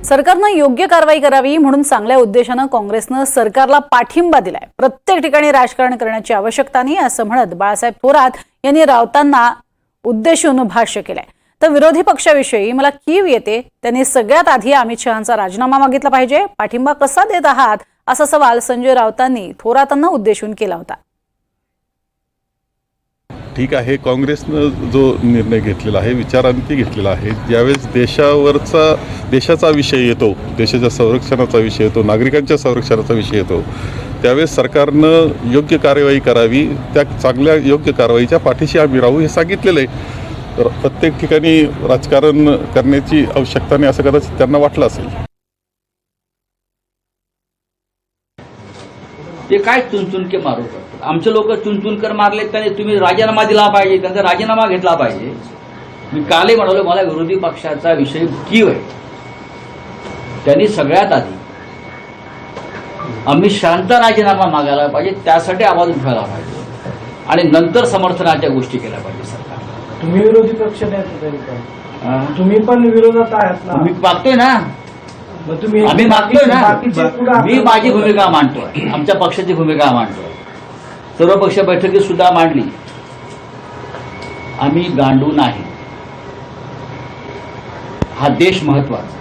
सरकारनं योग्य कारवाई करावी म्हणून चांगल्या उद्देशानं काँग्रेसनं सरकारला पाठिंबा दिलाय। प्रत्येक ठिकाणी राजकारण करण्याची आवश्यकता नाही असं म्हणत बाळासाहेब थोरात यांनी राऊतांना उद्देशून भाष्य केलंय। तर विरोधी पक्षाविषयी मला कीव येते, त्यांनी सगळ्यात आधी अमित शहांचा राजीनामा मागितला पाहिजे। पाठिंबा कसा देत आहात असा सवाल संजय राऊतांनी थोरातांना उद्देशून केला होता। ठीक आहे, काँग्रेसनं जो निर्णय घेतलेला आहे, विचारांती घेतलेला आहे, ज्यावेळेस देशाचा विषय येतो, देशाच्या संरक्षणाचा विषय येतो, नागरिकांच्या संरक्षणाचा विषय येतो, त्यावेळेस सरकारनं योग्य कार्यवाही करावी। त्या चांगल्या योग्य कारवाईच्या पाठीशी आम्ही राहू हे सांगितलेलं आहे। प्रत्येक ठिकाणी राजकारण करण्याची आवश्यकता नाही असं कदाचित त्यांना वाटलं असेल। ते काय चुनचुनके मारू करतात। आमचे लोक चुनचुनकर मारले, त्याने तुम्ही राजीनामा दिला पाहिजे, त्यांचा राजीनामा घेतला पाहिजे। मी कालही म्हणालो, मला विरोधी पक्षाचा विषय कीव आहे। त्यांनी सगळ्यात आधी अमित शहांचा राजीनामा मागायला पाहिजे, त्यासाठी आवाज उठवायला पाहिजे आणि नंतर समर्थनाच्या गोष्टी केल्या पाहिजे। सरकार तुम्ही विरोधी पक्ष नाही, तुम्ही पण विरोधात आहात ना। मी मागतोय ना, आम्ही मागतोय ना, मी माझी भूमिका मांडतोय, आमच्या पक्षाची भूमिका मांडतोय, सर्व पक्ष बैठकीत सुद्धा मांडली। आम्ही गांडू नाही, हा देश महत्वाचा।